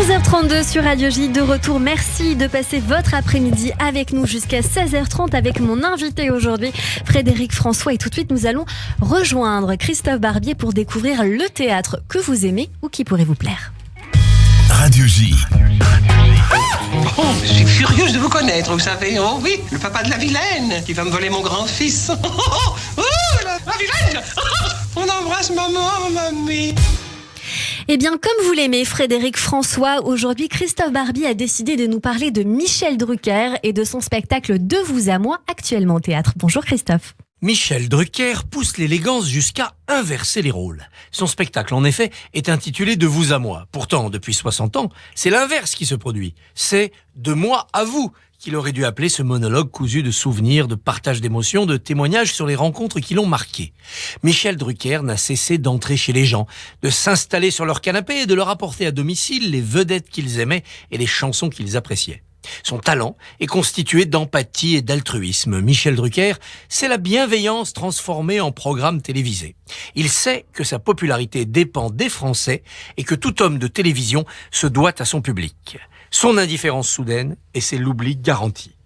11h32 sur Radio J, de retour. Merci de passer votre après-midi avec nous jusqu'à 16h30 avec mon invité aujourd'hui, Frédéric François. Et tout de suite, nous allons rejoindre Christophe Barbier pour découvrir le théâtre que vous aimez ou qui pourrait vous plaire. Radio J. Oh, je suis furieuse de vous connaître, vous savez. Oh oui, le papa de la vilaine qui va me voler mon grand-fils. La vilaine. On embrasse maman, mamie. Eh bien, comme vous l'aimez, Frédéric François, aujourd'hui, Christophe Barbier a décidé de nous parler de Michel Drucker et de son spectacle De vous à moi, actuellement au théâtre. Bonjour Christophe. Michel Drucker pousse l'élégance jusqu'à inverser les rôles. Son spectacle, en effet, est intitulé De vous à moi. Pourtant, depuis 60 ans, c'est l'inverse qui se produit. C'est De moi à vous qu'il aurait dû appeler ce monologue cousu de souvenirs, de partage d'émotions, de témoignages sur les rencontres qui l'ont marqué. Michel Drucker n'a cessé d'entrer chez les gens, de s'installer sur leur canapé et de leur apporter à domicile les vedettes qu'ils aimaient et les chansons qu'ils appréciaient. Son talent est constitué d'empathie et d'altruisme. Michel Drucker, c'est la bienveillance transformée en programme télévisé. Il sait que sa popularité dépend des Français et que tout homme de télévision se doit à son public. Son indifférence soudaine, et c'est l'oubli garanti.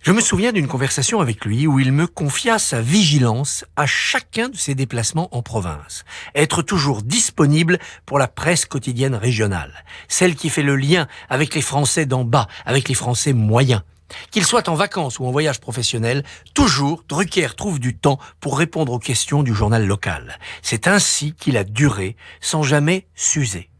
Je me souviens d'une conversation avec lui où il me confia sa vigilance à chacun de ses déplacements en province. Être toujours disponible pour la presse quotidienne régionale, celle qui fait le lien avec les Français d'en bas, avec les Français moyens. Qu'il soit en vacances ou en voyage professionnel, toujours Drucker trouve du temps pour répondre aux questions du journal local. C'est ainsi qu'il a duré, sans jamais s'user.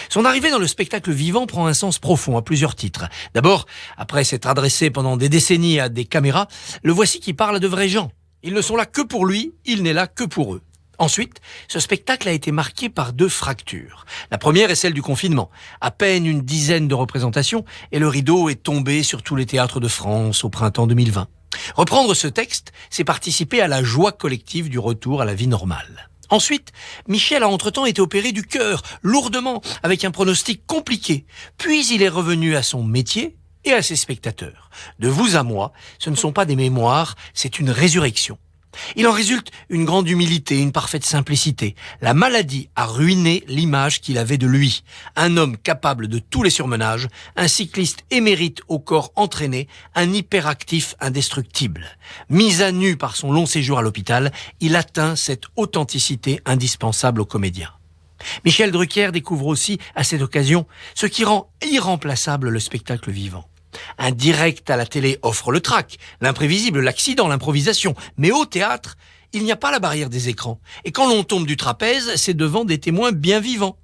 Son arrivée dans le spectacle vivant prend un sens profond à plusieurs titres. D'abord, après s'être adressé pendant des décennies à des caméras, le voici qui parle à de vrais gens. Ils ne sont là que pour lui, il n'est là que pour eux. Ensuite, ce spectacle a été marqué par 2 fractures. La première est celle du confinement. À peine une dizaine de représentations et le rideau est tombé sur tous les théâtres de France au printemps 2020. Reprendre ce texte, c'est participer à la joie collective du retour à la vie normale. Ensuite, Michel a entre-temps été opéré du cœur, lourdement, avec un pronostic compliqué. Puis il est revenu à son métier et à ses spectateurs. De vous à moi, ce ne sont pas des mémoires, c'est une résurrection. Il en résulte une grande humilité, une parfaite simplicité. La maladie a ruiné l'image qu'il avait de lui. Un homme capable de tous les surmenages, un cycliste émérite au corps entraîné, un hyperactif indestructible. Mis à nu par son long séjour à l'hôpital, il atteint cette authenticité indispensable aux comédiens. Michel Drucker découvre aussi, à cette occasion, ce qui rend irremplaçable le spectacle vivant. Un direct à la télé offre le trac, l'imprévisible, l'accident, l'improvisation. Mais au théâtre, il n'y a pas la barrière des écrans. Et quand l'on tombe du trapèze, c'est devant des témoins bien vivants.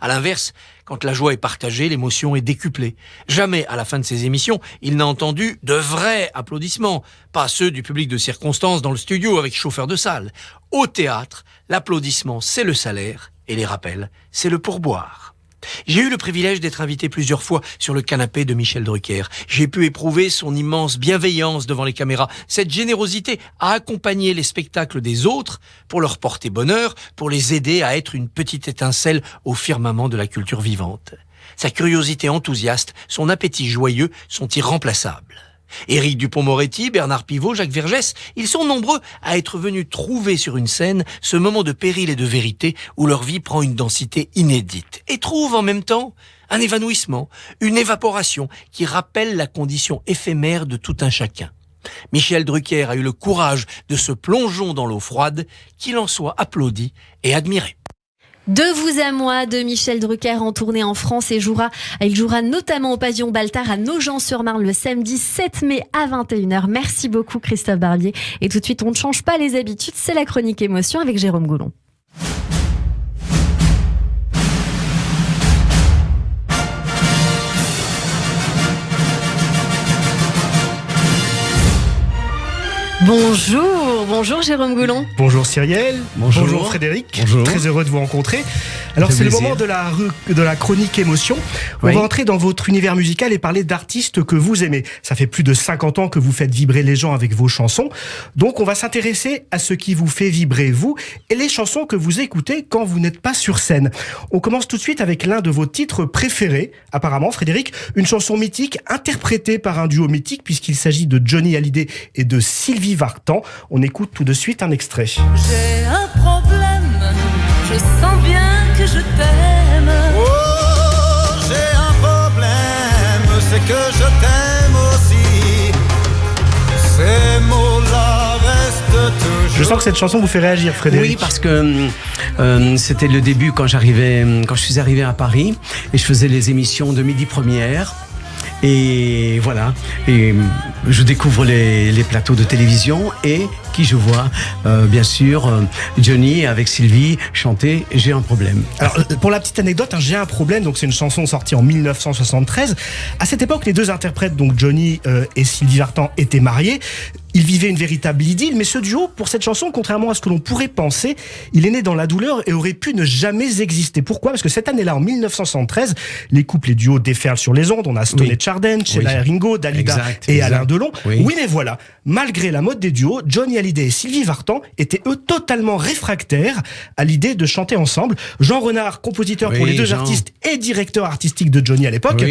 À l'inverse, quand la joie est partagée, l'émotion est décuplée. Jamais, à la fin de ces émissions, il n'a entendu de vrais applaudissements, pas ceux du public de circonstance dans le studio avec chauffeur de salle. Au théâtre, l'applaudissement, c'est le salaire, et les rappels, c'est le pourboire. J'ai eu le privilège d'être invité plusieurs fois sur le canapé de Michel Drucker. J'ai pu éprouver son immense bienveillance devant les caméras, cette générosité à accompagner les spectacles des autres pour leur porter bonheur, pour les aider à être une petite étincelle au firmament de la culture vivante. Sa curiosité enthousiaste, son appétit joyeux sont irremplaçables. Éric Dupond-Moretti, Bernard Pivot, Jacques Vergès, ils sont nombreux à être venus trouver sur une scène ce moment de péril et de vérité où leur vie prend une densité inédite et trouvent en même temps un évanouissement, une évaporation qui rappelle la condition éphémère de tout un chacun. Michel Drucker a eu le courage de ce plongeon dans l'eau froide, qu'il en soit applaudi et admiré. De vous à moi de Michel Drucker en tournée en France et il jouera notamment au Pavillon Baltard à Nogent-sur-Marne le samedi 7 mai à 21h. Merci beaucoup Christophe Barbier. Et tout de suite, on ne change pas les habitudes, c'est la chronique émotion avec Jérôme Goulon. Bonjour Jérôme Goulon. Bonjour Cyrielle. Bonjour Frédéric. Bonjour. Très heureux de vous rencontrer. Alors c'est le moment de la chronique émotion. On va entrer dans votre univers musical et parler d'artistes que vous aimez. Ça fait plus de 50 ans que vous faites vibrer les gens avec vos chansons. Donc on va s'intéresser à ce qui vous fait vibrer vous et les chansons que vous écoutez quand vous n'êtes pas sur scène. On commence tout de suite avec l'un de vos titres préférés, apparemment Frédéric, une chanson mythique interprétée par un duo mythique puisqu'il s'agit de Johnny Hallyday et de Sylvie Vartan. On écoute tout de suite un extrait. J'ai un problème, je sens bien que je t'aime. Oh, j'ai un que je t'aime aussi. Ces mots-là restent toujours. Je sens que cette chanson vous fait réagir, Frédéric. Oui, parce que c'était le début quand je suis arrivé à Paris et je faisais les émissions de Midi Première. Et voilà, et je découvre les plateaux de télévision et qui je vois, bien sûr, Johnny avec Sylvie chanter « J'ai un problème ». Alors, pour la petite anecdote, J'ai un problème, donc c'est une chanson sortie en 1973. À cette époque, les deux interprètes, donc Johnny et Sylvie Vartan, étaient mariés. Ils vivaient une véritable idylle, mais ce duo, pour cette chanson, contrairement à ce que l'on pourrait penser, il est né dans la douleur et aurait pu ne jamais exister. Pourquoi ? Parce que cette année-là, en 1973, les couples et duos déferlent sur les ondes. On a Stone et Chardin, Sheila et Ringo, Dalida et Alain Delon. Oui, mais voilà, malgré la mode des duos, Johnny Hallyday et Sylvie Vartan étaient eux totalement réfractaires à l'idée de chanter ensemble. Jean Renard, compositeur pour les deux artistes et directeur artistique de Johnny à l'époque,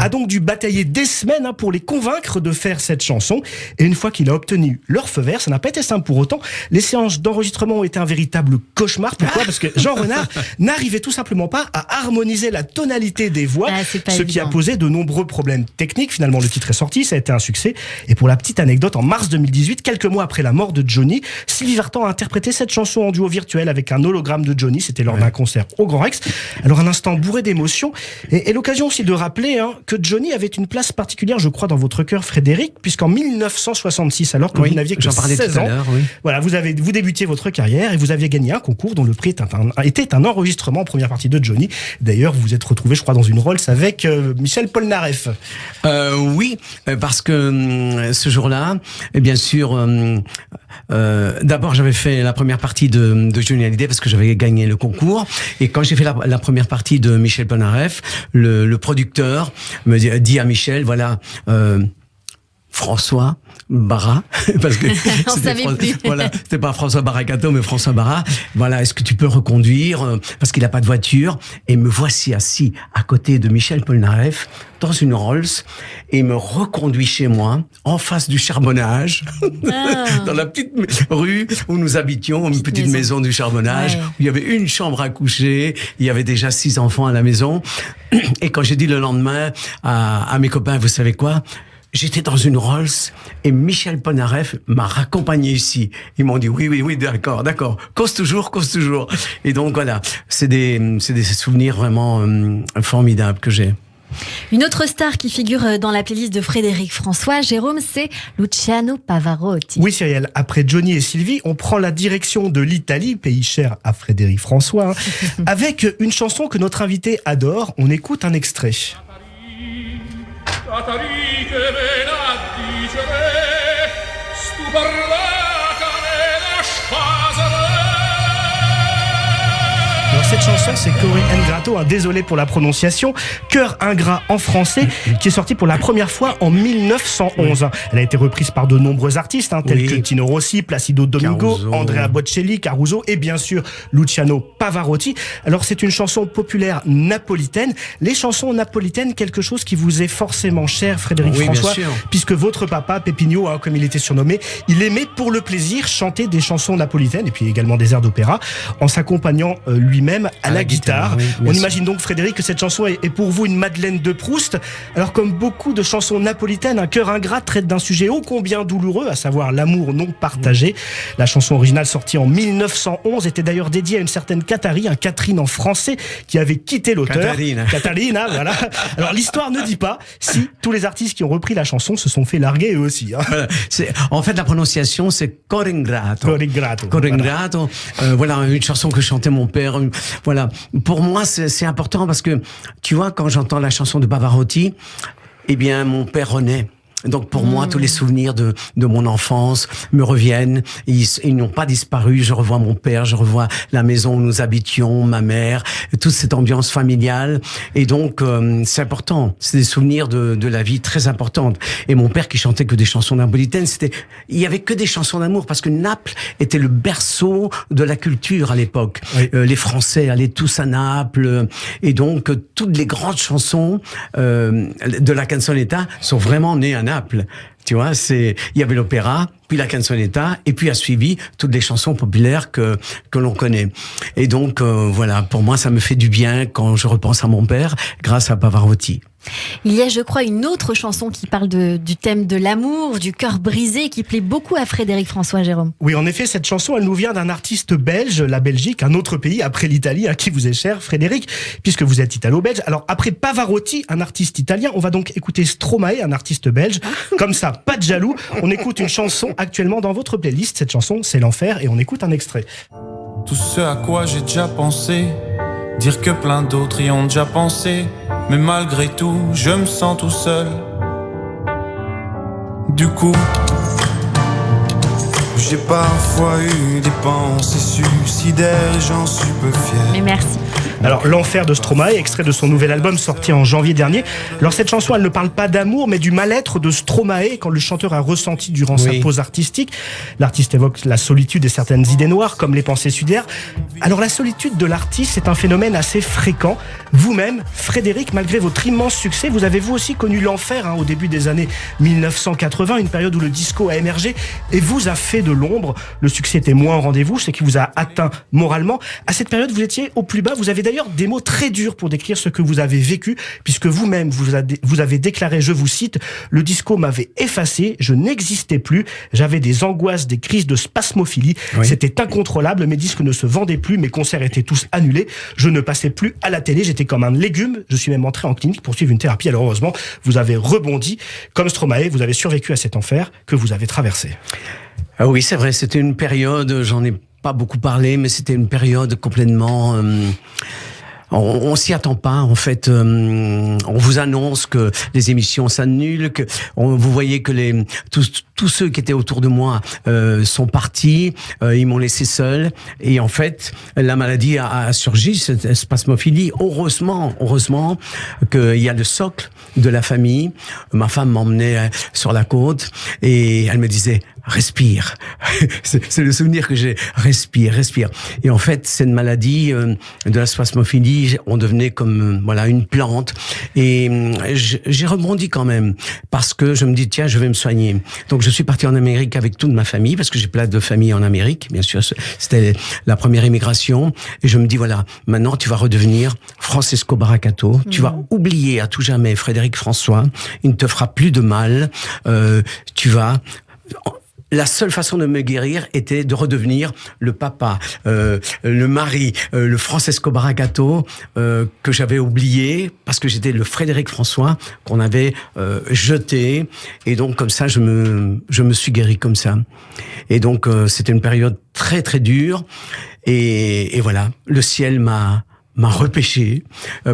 a donc dû batailler des semaines pour les convaincre de faire cette chanson. Et une fois qu'il a obtenu leur feu vert, ça n'a pas été simple pour autant. Les séances d'enregistrement ont été un véritable cauchemar. Pourquoi ? Parce que Jean Renard n'arrivait tout simplement pas à harmoniser la tonalité des voix, ce qui a posé de nombreux problèmes techniques. Finalement, le titre est sorti, ça a été un succès. Et pour la petite anecdote, en mars 2018, quelques mois après la mort de Johnny, Sylvie Vartan a interprété cette chanson en duo virtuel avec un hologramme de Johnny. C'était lors d'un concert au Grand Rex. Alors un instant bourré d'émotions et l'occasion aussi de rappeler que Johnny avait une place particulière, je crois, dans votre cœur, Frédéric, puisqu'en 1966, alors que vous n'aviez que 16 ans, voilà, vous débutiez votre carrière et vous aviez gagné un concours dont le prix était un enregistrement en première partie de Johnny. D'ailleurs, vous vous êtes retrouvé, je crois, dans une Rolls avec Michel Polnareff. Oui, parce que ce jour-là, et bien sûr, d'abord j'avais fait la première partie de Johnny Hallyday parce que j'avais gagné le concours. Et quand j'ai fait la première partie de Michel Polnareff, le producteur me dit à Michel, voilà, François Barra, parce que c'était pas François Barracato mais François Barra. Voilà, est-ce que tu peux reconduire parce qu'il a pas de voiture? Et me voici assis à côté de Michel Polnareff dans une Rolls et me reconduit chez moi en face du Charbonnage dans la petite rue où nous habitions, une petite maison du Charbonnage où il y avait une chambre à coucher, il y avait déjà 6 enfants à la maison. Et quand j'ai dit le lendemain à mes copains, vous savez quoi? J'étais dans une Rolls et Michel Polnareff m'a raccompagné ici. Ils m'ont dit oui, d'accord. Cause toujours. Et donc voilà, c'est des souvenirs vraiment formidables que j'ai. Une autre star qui figure dans la playlist de Frédéric François, Jérôme, c'est Luciano Pavarotti. Oui, Cyrielle, après Johnny et Sylvie, on prend la direction de l'Italie, pays cher à Frédéric François, avec une chanson que notre invité adore. On écoute un extrait. Alors cette chanson, c'est Cori Ingrato, désolé pour la prononciation, Cœur ingrat en français, qui est sorti pour la première fois en 1911. Elle a été reprise par de nombreux artistes, tels que Tino Rossi, Placido Domingo, Caruso, Andrea Bocelli, Caruso et bien sûr Luciano Pavarotti. Alors c'est une chanson populaire napolitaine. Les chansons napolitaines, quelque chose qui vous est forcément cher, Frédéric François, puisque votre papa, Pépinho, comme il était surnommé, il aimait pour le plaisir chanter des chansons napolitaines et puis également des airs d'opéra en s'accompagnant lui-même à la guitare. On imagine donc, Frédéric, que cette chanson est pour vous une Madeleine de Proust. Alors, comme beaucoup de chansons napolitaines, Un cœur ingrat traite d'un sujet ô combien douloureux, à savoir l'amour non partagé. La chanson originale sortie en 1911 était d'ailleurs dédiée à une certaine Catherine en français, qui avait quitté l'auteur. Catarina, voilà. Alors, l'histoire ne dit pas si tous les artistes qui ont repris la chanson se sont fait larguer eux aussi. Voilà. En fait, la prononciation, c'est Cor ingrato. Voilà, une chanson que chantait mon père. Voilà, pour moi c'est important parce que tu vois, quand j'entends la chanson de Pavarotti, eh bien mon père renaît. Donc pour moi, tous les souvenirs de mon enfance me reviennent. Ils n'ont pas disparu. Je revois mon père, je revois la maison où nous habitions, ma mère, toute cette ambiance familiale. Et donc c'est important. C'est des souvenirs de la vie très importantes. Et mon père qui chantait que des chansons napolitaines, il y avait que des chansons d'amour parce que Naples était le berceau de la culture à l'époque. Les Français allaient tous à Naples et donc toutes les grandes chansons de la canzonetta sont vraiment nées à Naples. Tu vois, il y avait l'opéra, puis la canzonetta, et puis a suivi toutes les chansons populaires que l'on connaît. Et donc, voilà, pour moi, ça me fait du bien quand je repense à mon père, grâce à Pavarotti. Il y a, je crois, une autre chanson qui parle du thème de l'amour, du cœur brisé, qui plaît beaucoup à Frédéric François, Jérôme. Oui, en effet, cette chanson, elle nous vient d'un artiste belge, la Belgique, un autre pays après l'Italie, à qui vous est cher, Frédéric, puisque vous êtes italo-belge. Alors, après Pavarotti, un artiste italien, on va donc écouter Stromae, un artiste belge. Comme ça, pas de jaloux. On écoute une chanson actuellement dans votre playlist. Cette chanson, c'est L'Enfer, et on écoute un extrait. Tout ce à quoi j'ai déjà pensé, dire que plein d'autres y ont déjà pensé, mais malgré tout, je me sens tout seul. Du coup, j'ai parfois eu des pensées suicidaires et j'en suis peu fier. Mais merci. Alors, L'Enfer de Stromae, extrait de son nouvel album sorti en janvier dernier. Alors, cette chanson, elle ne parle pas d'amour, mais du mal-être de Stromae quand le chanteur a ressenti durant sa pause artistique. L'artiste évoque la solitude et certaines idées noires, comme les pensées suicidaires. Alors, la solitude de l'artiste, c'est un phénomène assez fréquent. Vous-même, Frédéric, malgré votre immense succès, vous avez vous aussi connu l'enfer au début des années 1980, une période où le disco a émergé et vous a fait de l'ombre. Le succès était moins au rendez-vous, c'est qui vous a atteint moralement. À cette période, vous étiez au plus bas. Vous avez d'ailleurs des mots très durs pour décrire ce que vous avez vécu, puisque vous-même, vous avez déclaré, je vous cite, « Le disco m'avait effacé, je n'existais plus, j'avais des angoisses, des crises de spasmophilie, c'était incontrôlable, mes disques ne se vendaient plus, mes concerts étaient tous annulés, je ne passais plus à la télé, j'étais comme un légume, je suis même entré en clinique pour suivre une thérapie. » Alors heureusement, vous avez rebondi, comme Stromae, vous avez survécu à cet enfer que vous avez traversé. Ah oui, c'est vrai, c'était une période, j'en ai pas beaucoup parlé, mais c'était une période complètement... on s'y attend pas, en fait. On vous annonce que les émissions s'annulent, que vous voyez que tous ceux qui étaient autour de moi sont partis, ils m'ont laissé seul. Et en fait, la maladie a surgi, cette spasmophilie. Heureusement qu'il y a le socle de la famille. Ma femme m'emmenait sur la côte et elle me disait: respire. C'est le souvenir que j'ai. Respire. Et en fait, cette maladie de la spasmophilie, on devenait comme une plante. Et j'ai rebondi quand même parce que je me dis tiens, je vais me soigner. Donc je suis parti en Amérique avec toute ma famille parce que j'ai plein de familles en Amérique. Bien sûr, c'était la première immigration. Et je me dis voilà, maintenant tu vas redevenir Francesco Baracato. Tu vas oublier à tout jamais Frédéric François. Il ne te fera plus de mal. La seule façon de me guérir était de redevenir le papa, le mari, le Francesco Baracato que j'avais oublié parce que j'étais le Frédéric François qu'on avait jeté. Et donc comme ça, je me suis guéri comme ça. Et donc c'était une période très très dure. Et voilà, le ciel m'a repêché,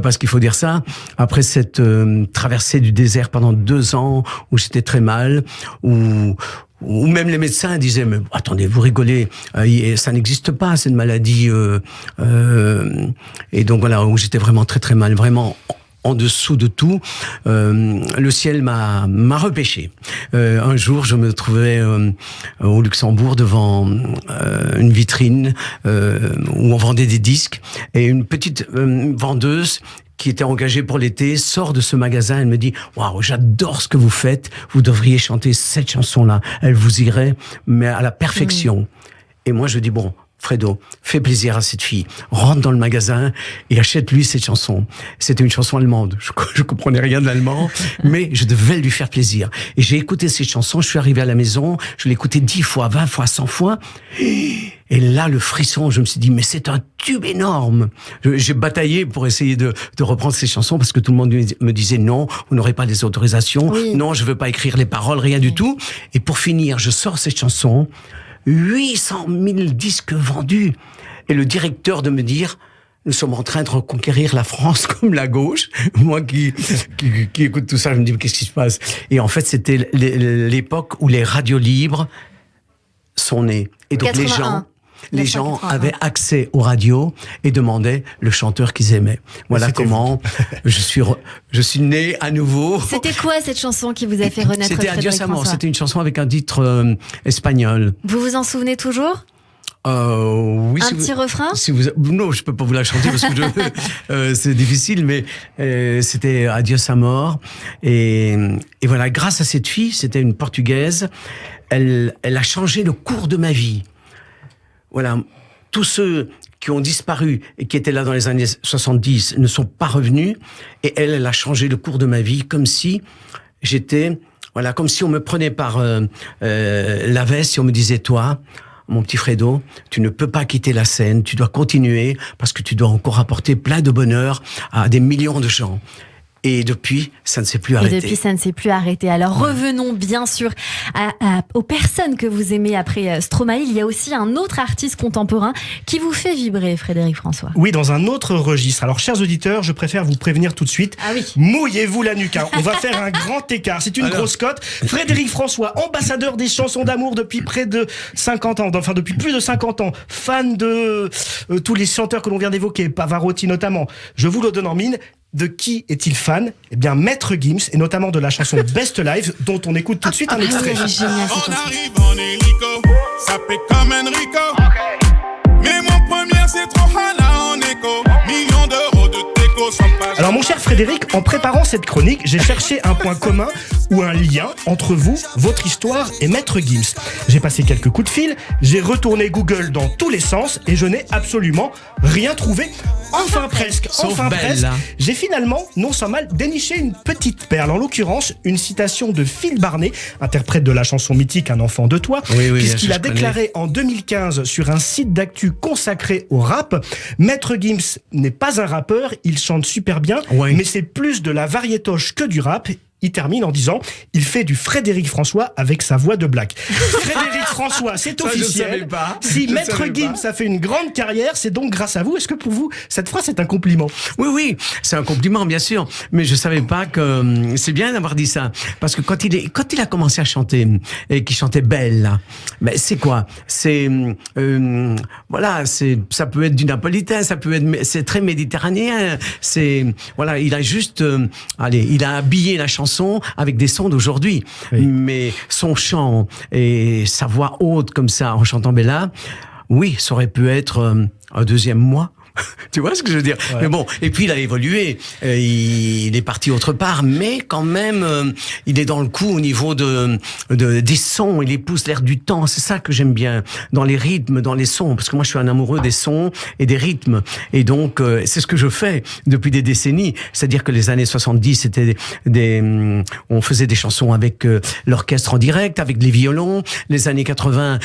parce qu'il faut dire ça, après cette traversée du désert pendant 2 ans où j'étais très mal, où même les médecins disaient mais attendez, vous rigolez, ça n'existe pas cette maladie, et donc voilà, où j'étais vraiment très très mal, vraiment en dessous de tout. Le ciel m'a repêché. Un jour, je me trouvais au Luxembourg devant une vitrine où on vendait des disques, et une petite vendeuse qui était engagée pour l'été sort de ce magasin. Elle me dit « Waouh, j'adore ce que vous faites. Vous devriez chanter cette chanson-là. Elle vous irait, mais à la perfection. » Et moi, je dis « Bon, Fredo, fais plaisir à cette fille. Rentre dans le magasin et achète-lui cette chanson. » C'était une chanson allemande. Je comprenais rien de l'allemand, mais je devais lui faire plaisir. Et j'ai écouté cette chanson. Je suis arrivé à la maison. Je l'ai écoutée 10 fois, 20 fois, 100 fois. Et là, le frisson, je me suis dit, mais c'est un tube énorme. J'ai bataillé pour essayer de reprendre ces chansons parce que tout le monde me disait non, vous n'aurez pas les autorisations. Oui. Non, je veux pas écrire les paroles, rien du tout. Et pour finir, je sors cette chanson. 800 000 disques vendus. Et le directeur de me dire, nous sommes en train de reconquérir la France comme la gauche. Moi qui écoute tout ça, je me dis, mais qu'est-ce qui se passe? Et en fait, c'était l'époque où les radios libres sont nées. Et donc 81. Les gens avaient accès aux radios et demandaient le chanteur qu'ils aimaient. Voilà comment je suis né à nouveau. C'était quoi cette chanson qui vous a fait renaître? C'était Adios Amor. C'était une chanson avec un titre espagnol. Vous vous en souvenez toujours? Oui. Un petit refrain? Non, je peux pas vous la chanter parce que c'est difficile, mais c'était Adios Amor. Et voilà, grâce à cette fille, c'était une Portugaise, elle a changé le cours de ma vie. Voilà, tous ceux qui ont disparu et qui étaient là dans les années 70 ne sont pas revenus, et elle a changé le cours de ma vie, comme si j'étais, voilà, comme si on me prenait par la veste et on me disait, toi, mon petit Fredo, tu ne peux pas quitter la scène, tu dois continuer parce que tu dois encore apporter plein de bonheur à des millions de gens. Et depuis, ça ne s'est plus arrêté. Et depuis, ça ne s'est plus arrêté. Alors, revenons bien sûr aux personnes que vous aimez après Stromae. Il y a aussi un autre artiste contemporain qui vous fait vibrer, Frédéric François. Oui, dans un autre registre. Alors, chers auditeurs, je préfère vous prévenir tout de suite. Ah oui. Mouillez-vous la nuque. On va faire un grand écart. C'est une grosse cote. Frédéric François, ambassadeur des chansons d'amour depuis près de 50 ans. Enfin, depuis plus de 50 ans. Fan de tous les chanteurs que l'on vient d'évoquer, Pavarotti notamment. Je vous le donne en mine. De qui est-il fan ? Eh bien, Maître Gims, et notamment de la chanson Best Life, dont on écoute tout de suite un extrait. Génial, on arrive en hélico, ça fait comme Enrico. Mais mon premier, c'est trop hala en écho. Millions d'euros de déco sans page. Alors, mon cher Frédéric, en préparant cette chronique, j'ai cherché un point commun ou un lien entre vous, votre histoire et Maître Gims. J'ai passé quelques coups de fil, j'ai retourné Google dans tous les sens et je n'ai absolument rien trouvé. Enfin presque, j'ai finalement, non sans mal, déniché une petite perle. En l'occurrence, une citation de Phil Barnet, interprète de la chanson mythique Un enfant de toi, puisqu'il a déclaré en 2015 sur un site d'actu consacré au rap, Maître Gims n'est pas un rappeur, il chante super bien, mais c'est plus de la variétoche que du rap. Il termine en disant « Il fait du Frédéric François avec sa voix de black ». Frédéric François, c'est officiel. Si Maître Gims a fait une grande carrière, c'est donc grâce à vous. Est-ce que pour vous, cette phrase est un compliment ? Oui, c'est un compliment, bien sûr. Mais je savais pas que c'est bien d'avoir dit ça. Parce que quand il a commencé à chanter, et qu'il chantait Belle, là, mais c'est quoi ? C'est, ça peut être du napolitain, c'est très méditerranéen. Voilà, il a juste, il a habillé la chanson avec des sons d'aujourd'hui. Oui. Mais son chant et sa voix haute comme ça en chantant Bella, oui, ça aurait pu être un deuxième moi. Tu vois ce que je veux dire ? Ouais. Mais bon, et puis il a évolué, il est parti autre part, mais quand même, il est dans le coup au niveau des sons, il épouse l'air du temps, c'est ça que j'aime bien, dans les rythmes, dans les sons, parce que moi je suis un amoureux des sons et des rythmes, et donc c'est ce que je fais depuis des décennies, c'est-à-dire que les années 70, c'était on faisait des chansons avec l'orchestre en direct, avec les violons, les années 80,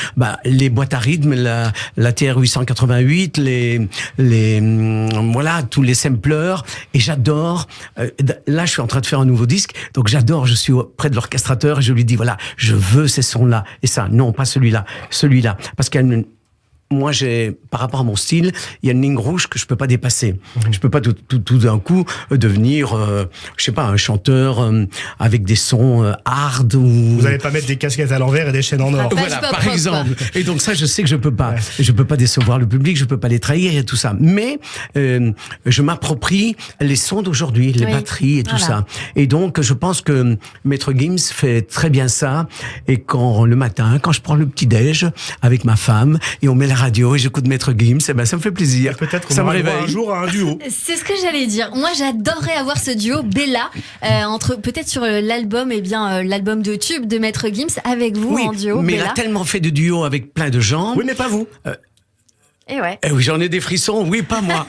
les boîtes à rythme, la TR 888, voilà, tous les sampleurs, et j'adore, là je suis en train de faire un nouveau disque, donc j'adore, je suis près de l'orchestrateur et je lui dis voilà, je veux ces sons-là, et ça, non, pas celui-là, parce qu'il y a moi, par rapport à mon style, il y a une ligne rouge que je peux pas dépasser. Je peux pas tout d'un coup devenir, je sais pas, un chanteur avec des sons hard ou... Vous allez pas mettre des casquettes à l'envers et des chaînes en or. Voilà, par exemple. Et donc ça, je sais que je peux pas. Ouais. Je peux pas décevoir le public, je peux pas les trahir et tout ça. Mais je m'approprie les sons d'aujourd'hui, les batteries et tout ça. Et donc, je pense que Maître Gims fait très bien ça. Et le matin, quand je prends le petit-déj avec ma femme et on met la radio et j'écoute Maître Gims, ça me fait plaisir. Peut-être qu'on va un jour à un duo. C'est ce que j'allais dire. Moi, j'adorerais avoir ce duo Bella peut-être sur l'album, l'album de tube de Maître Gims avec vous en duo. Mais Bella. il a tellement fait de duos avec plein de gens. Oui, mais pas vous. Et ouais. Oui, j'en ai des frissons. Oui, pas moi.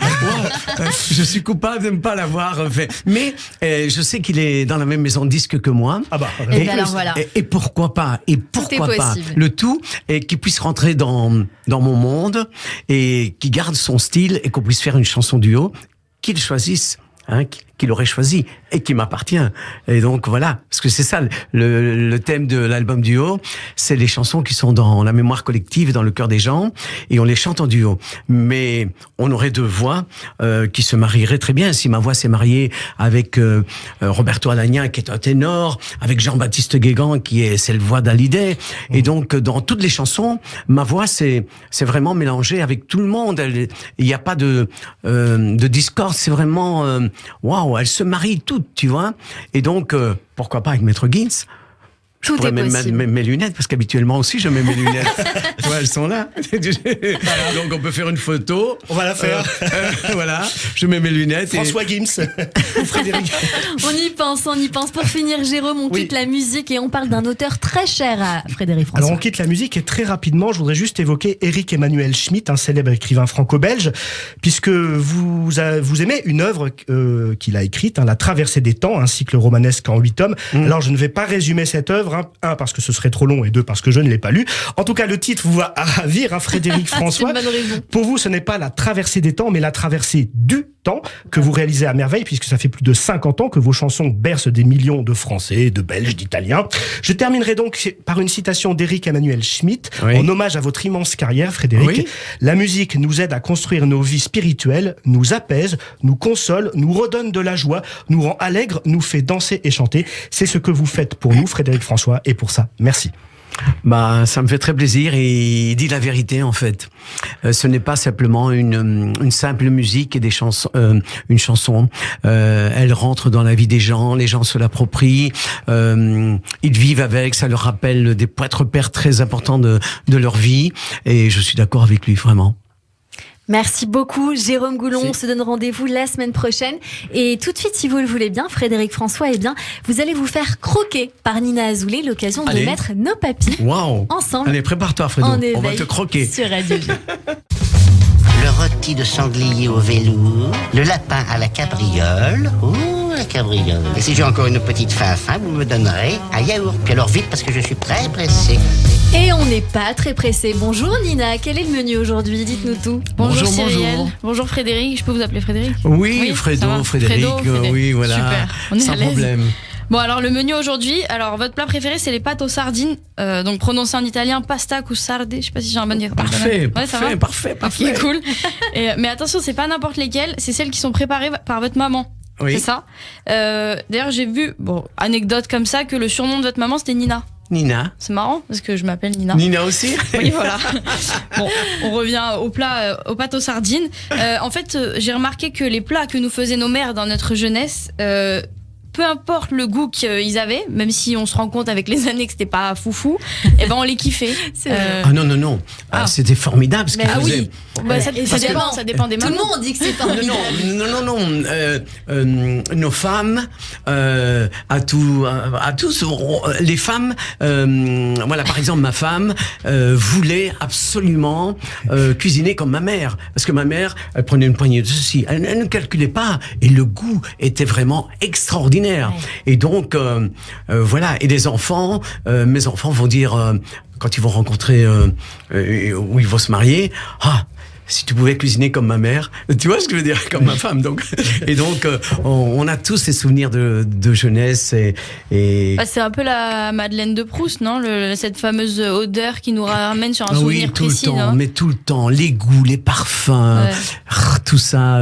Je suis coupable de ne pas l'avoir fait. Mais je sais qu'il est dans la même maison de disques que moi. Ah bah. Alors voilà. Et pourquoi pas ? Et pourquoi pas ? Le tout est qu'il puisse rentrer dans mon monde et qu'il garde son style et qu'on puisse faire une chanson duo, qu'il choisisse. Qu'il aurait choisi et qui m'appartient. Et donc voilà, parce que c'est ça le thème de l'album duo, c'est les chansons qui sont dans la mémoire collective et dans le cœur des gens, et on les chante en duo. Mais on aurait deux voix qui se marieraient très bien. Si ma voix s'est mariée avec Roberto Alagna, qui est un ténor, avec Jean-Baptiste Guégan, c'est le voix d'Hallyday, et donc dans toutes les chansons, ma voix c'est vraiment mélangé avec tout le monde. Il n'y a pas de discorde, c'est vraiment waouh, elles se marient toutes, tu vois. Et donc, pourquoi pas avec Maître Gims ? Tout est possible. Mes lunettes, parce qu'habituellement aussi je mets mes lunettes. Tu vois, elles sont là. Donc on peut faire une photo. On va la faire. Voilà, je mets mes lunettes. François Gims ou Frédéric. On y pense. Pour finir, Jérôme, on quitte la musique et on parle d'un auteur très cher à Frédéric François. Alors on quitte la musique et très rapidement, je voudrais juste évoquer Éric Emmanuel Schmitt, un célèbre écrivain franco-belge, puisque vous aimez une œuvre qu'il a écrite, La Traversée des temps, un cycle romanesque en 8 tomes. Alors je ne vais pas résumer cette œuvre, un parce que ce serait trop long et deux parce que je ne l'ai pas lu. En tout cas, le titre vous va ravir, Frédéric François. C'est une bonne raison. Pour vous, ce n'est pas la traversée des temps, mais la traversée du temps que vous réalisez à merveille, puisque ça fait plus de 50 ans que vos chansons bercent des millions de Français, de Belges, d'Italiens. Je terminerai donc par une citation d'Éric Emmanuel Schmitt, en hommage à votre immense carrière, Frédéric. Oui. La musique nous aide à construire nos vies spirituelles, nous apaise, nous console, nous redonne de la joie, nous rend allègres, nous fait danser et chanter. C'est ce que vous faites pour nous, Frédéric François, et pour ça, merci. Ça me fait très plaisir et il dit la vérité en fait. Ce n'est pas simplement une simple musique et des chansons, une chanson. Elle rentre dans la vie des gens, les gens se l'approprient, ils vivent avec, ça leur rappelle des repères très importants de leur vie et je suis d'accord avec lui vraiment. Merci beaucoup Jérôme Goulon, on se donne rendez-vous la semaine prochaine et tout de suite si vous le voulez bien Frédéric François, vous allez vous faire croquer par Nina Azoulay, l'occasion de mettre nos papilles ensemble. Allez, prépare-toi Fredo, on va te croquer sur Radio J. Le rôti de sanglier au velours, le lapin à la cabriole. La cabriole. Et si j'ai encore une petite faim, vous me donnerez un yaourt. Puis alors vite parce que je suis très pressé. Et on n'est pas très pressé. Bonjour Nina, quel est le menu aujourd'hui? Dites-nous tout. Bonjour Cyrielle. Bonjour Frédéric, je peux vous appeler Frédéric? Oui, Fredo, Frédéric, oui, voilà. Super, on est sans à l'aise. problème. Bon alors le menu aujourd'hui, votre plat préféré c'est les pâtes aux sardines, donc prononcé en italien pasta cu sarde, je sais pas si j'ai un bon dire. Parfait, parfait. Ok, cool. Mais attention, c'est pas n'importe lesquelles, c'est celles qui sont préparées par votre maman. Oui. C'est ça. D'ailleurs j'ai vu, anecdote comme ça, que le surnom de votre maman c'était Nina. Nina. C'est marrant parce que je m'appelle Nina. Nina aussi. Oui, voilà. Bon, on revient au plat, aux pâtes aux sardines. En fait, j'ai remarqué que les plats que nous faisaient nos mères dans notre jeunesse, peu importe le goût qu'ils avaient, même si on se rend compte avec les années que c'était pas foufou, on les kiffait. Ah non. C'était formidable ce qu'ils faisaient. Ça dépend des mamans. Tout le monde dit que c'est formidable. Non. Nos femmes, à tous, les femmes, par exemple, ma femme voulait absolument cuisiner comme ma mère. Parce que ma mère, elle prenait une poignée de ceci. Elle ne calculait pas. Et le goût était vraiment extraordinaire. Et donc, et les enfants, mes enfants vont dire, quand ils vont rencontrer, où ils vont se marier, si tu pouvais cuisiner comme ma mère, tu vois ce que je veux dire, comme ma femme. Donc, on a tous ces souvenirs de jeunesse et... c'est un peu la Madeleine de Proust, non? Cette fameuse odeur qui nous ramène sur un souvenir précis. Mais tout le temps, les goûts, les parfums, tout ça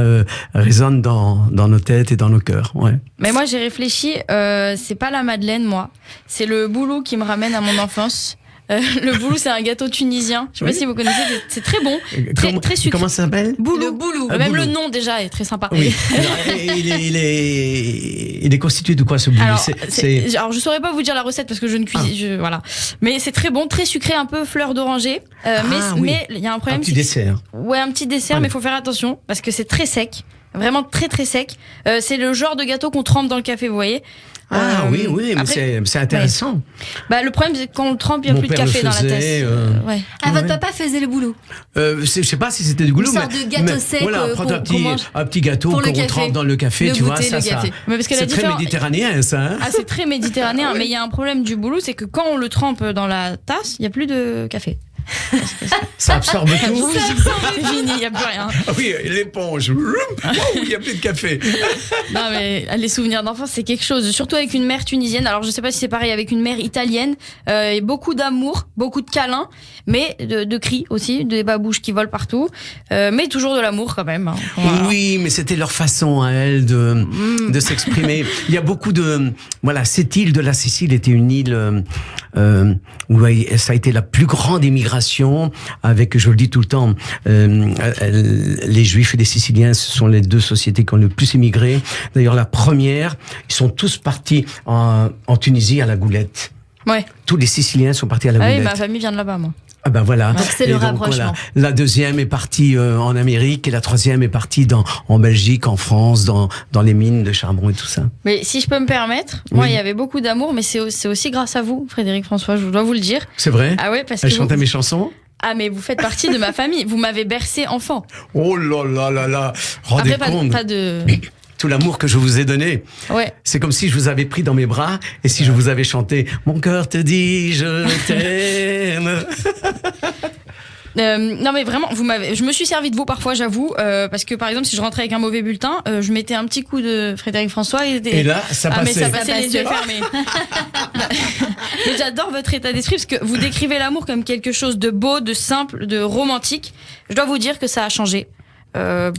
résonne dans nos têtes et dans nos cœurs. Ouais. Mais moi j'ai réfléchi, c'est pas la Madeleine, moi, c'est le boulou qui me ramène à mon enfance. Le boulou, c'est un gâteau tunisien. Je sais pas si vous connaissez, c'est très bon, très sucré. Comment ça s'appelle? Boulou. Le boulou. Même le nom déjà est très sympa. Oui. Il est constitué de quoi ce boulou? Alors je saurais pas vous dire la recette parce que je ne cuisine. Voilà. Mais c'est très bon, très sucré, un peu fleur d'oranger. Mais il y a un problème. Un petit dessert. Ouais, un petit dessert, mais il faut faire attention parce que c'est très sec. Vraiment très très sec. C'est le genre de gâteau qu'on trempe dans le café, vous voyez. Oui, mais c'est intéressant. Le problème, c'est que quand on le trempe, il n'y a plus de café dans la tasse. Votre papa faisait le boulot. Je sais pas si c'était du boulot. Une sorte de gâteau sec. Voilà, prendre un petit gâteau qu'on trempe dans le café, tu vois, ça. C'est très méditerranéen, ça. C'est très méditerranéen, mais il y a un problème du boulot, c'est que quand on le trempe dans la tasse, il n'y a plus de café. Ça absorbe tout. C'est fini, il n'y a plus rien. Oui, l'éponge. Il n'y a plus de café. Non, mais les souvenirs d'enfance, c'est quelque chose. Surtout avec une mère tunisienne. Alors, je ne sais pas si c'est pareil avec une mère italienne. Beaucoup d'amour, beaucoup de câlins, mais de cris aussi, des babouches qui volent partout. Mais toujours de l'amour quand même. Voilà. Oui, mais c'était leur façon à elles de s'exprimer. Il y a beaucoup de... Voilà, cette île de la Sicile était une île où ça a été la plus grande immigration avec, je le dis tout le temps, les Juifs et les Siciliens, ce sont les deux sociétés qui ont le plus immigré. D'ailleurs, la première, ils sont tous partis en Tunisie à la Goulette. Ouais. Tous les Siciliens sont partis à la Villette. Oui, ma famille vient de là-bas, moi. Ah ben voilà. Donc c'est le rapprochement. Voilà. La deuxième est partie en Amérique et la troisième est partie en Belgique, en France, dans les mines de charbon et tout ça. Mais si je peux me permettre, moi il y avait beaucoup d'amour, mais c'est aussi grâce à vous, Frédéric François, je dois vous le dire. C'est vrai? Ah ouais, parce Elle que chantait mes chansons? Ah mais vous faites partie de ma famille, vous m'avez bercé enfant. Oh là là là là. Rendez compte. Pas de... Tout l'amour que je vous ai donné. Ouais. C'est comme si je vous avais pris dans mes bras et si je vous avais chanté « Mon cœur te dit je t'aime ». Non mais vraiment, je me suis servi de vous parfois, j'avoue, parce que par exemple si je rentrais avec un mauvais bulletin, je mettais un petit coup de Frédéric François et là ça passait. Mais ça passait les yeux fermés. Mais j'adore votre état d'esprit parce que vous décrivez l'amour comme quelque chose de beau, de simple, de romantique. Je dois vous dire que ça a changé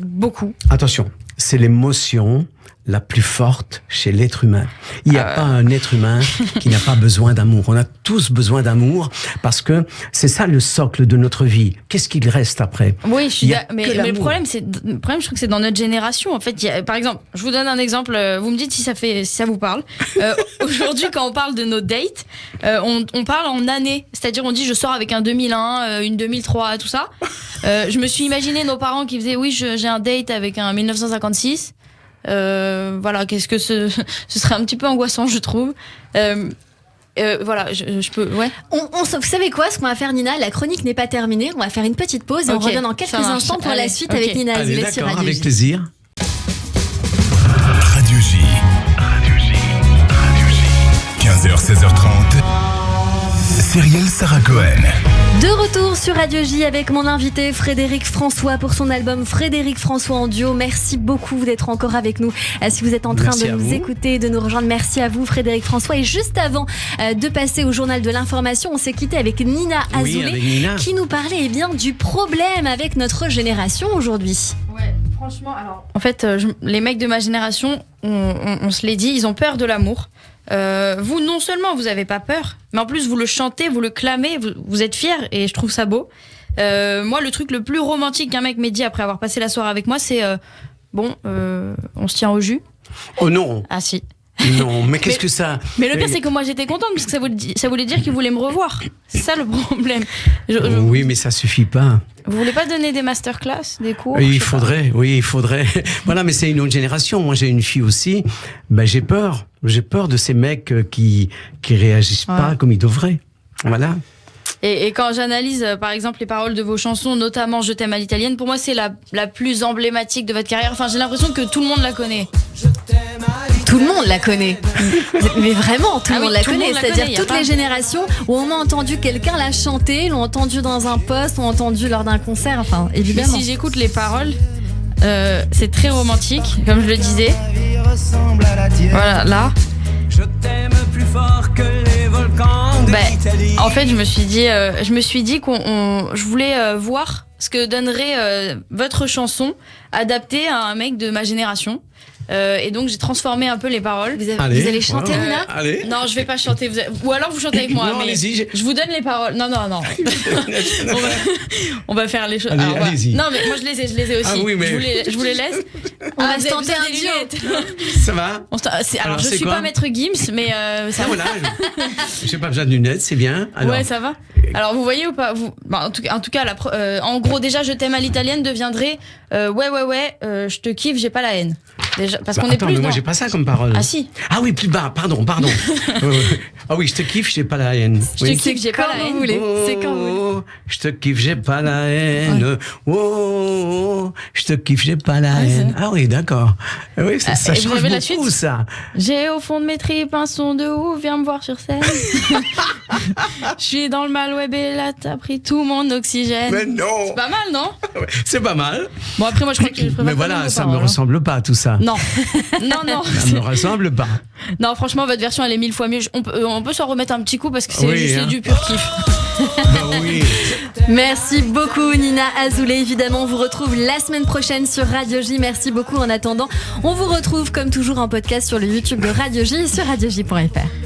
beaucoup. Attention, c'est l'émotion la plus forte chez l'être humain. Il n'y a pas un être humain qui n'a pas besoin d'amour. On a tous besoin d'amour parce que c'est ça le socle de notre vie. Qu'est-ce qu'il reste après? Oui, mais le problème, je trouve que c'est dans notre génération. En fait, par exemple, je vous donne un exemple. Vous me dites si ça vous parle. Aujourd'hui, quand on parle de nos dates, on parle en années. C'est-à-dire, on dit je sors avec un 2001, une 2003, tout ça. Je me suis imaginé nos parents qui faisaient oui, j'ai un date avec un 1956. Voilà, qu'est-ce que ce serait un petit peu angoissant, je trouve. Voilà, je peux. Ouais. Vous savez quoi, ce qu'on va faire, Nina? La chronique n'est pas terminée. On va faire une petite pause et on revient dans quelques instants pour la suite avec Nina Azoulay sur Radio J. Avec plaisir. Radio J. 15h, 16h30. Cyrielle Sarah Cohen. De retour sur Radio J avec mon invité Frédéric François pour son album Frédéric François en duo. Merci beaucoup d'être encore avec nous. Si vous êtes en train de nous écouter, de nous rejoindre, merci à vous Frédéric François. Et juste avant de passer au journal de l'information, on s'est quitté avec Nina Azoulay qui nous parlait du problème avec notre génération aujourd'hui. Ouais, franchement, alors en fait, les mecs de ma génération, on se l'est dit, ils ont peur de l'amour. Vous, non seulement vous avez pas peur, mais en plus vous le chantez, vous le clamez, vous êtes fiers et je trouve ça beau. Moi, le truc le plus romantique qu'un mec m'ait dit après avoir passé la soirée avec moi, c'est on se tient au jus. Oh non. Ah si. Non, mais qu'est-ce que ça... Mais le pire, c'est que moi j'étais contente parce que ça voulait dire qu'il voulait me revoir. C'est ça le problème. Oui, mais ça suffit pas. Vous voulez pas donner des masterclass, des cours? Il faudrait. Voilà, mais c'est une autre génération. Moi, j'ai une fille aussi. Ben, j'ai peur. J'ai peur de ces mecs qui réagissent pas comme ils devraient. Voilà. Et quand j'analyse, par exemple, les paroles de vos chansons, notamment Je t'aime à l'italienne, pour moi, c'est la plus emblématique de votre carrière. Enfin, j'ai l'impression que tout le monde la connaît. Tout le monde la connaît. Mais vraiment, tout le monde la connaît. C'est-à-dire toutes les générations où on a entendu quelqu'un la chanter, l'ont entendu dans un poste, l'ont entendu lors d'un concert, enfin, évidemment. Mais si j'écoute les paroles, c'est très romantique, comme je le disais. Voilà, là. Je t'aime plus fort que les volcans d'Italie. En fait, je me suis dit je voulais voir ce que donnerait votre chanson adaptée à un mec de ma génération. Et donc j'ai transformé un peu les paroles. Vous allez chanter, Nina? Allez. Non, je vais pas chanter. Ou alors vous chantez avec moi. Non, mais allez-y. je vous donne les paroles. Non. on va faire les choses. Allez-y. Non, mais moi je les ai aussi. Ah oui, mais... je vous les laisse. On va se tenter un duo. Ça va? Alors je suis pas maître Gims, mais ça. Voilà. J'ai pas besoin de lunettes, c'est bien. Alors... Ouais, ça va. Alors vous voyez ou pas en tout cas, en gros déjà je t'aime à l'italienne deviendrait je te kiffe, j'ai pas la haine. Déjà, parce qu'on est plus. Mais moi j'ai pas ça comme parole. Ah si. Ah oui, plus bas. Pardon. Ah oui, je te kiffe, j'ai pas la haine. Je te kiffe, j'ai pas la haine. C'est quand vous voulez. Je te kiffe, j'ai pas la haine. Je te kiffe, j'ai pas la haine. Ah oui, d'accord. Oui, ça change beaucoup, ça. J'ai au fond de mes tripes un son de ouf, viens me voir sur scène. Je suis dans le mal web et là t'as pris tout mon oxygène. Mais non. C'est pas mal, non? C'est pas mal. Bon après moi je crois que je préfère. Mais voilà, ça me ressemble pas tout ça. Non. Ça me ressemble pas. Non, franchement, votre version, elle est 1000 fois mieux. On peut s'en remettre un petit coup parce que c'est juste du pur kiff. Oui. Merci beaucoup, Nina Azoulay. Évidemment, on vous retrouve la semaine prochaine sur Radio J. Merci beaucoup. En attendant, on vous retrouve comme toujours en podcast sur le YouTube de Radio J et sur radioj.fr.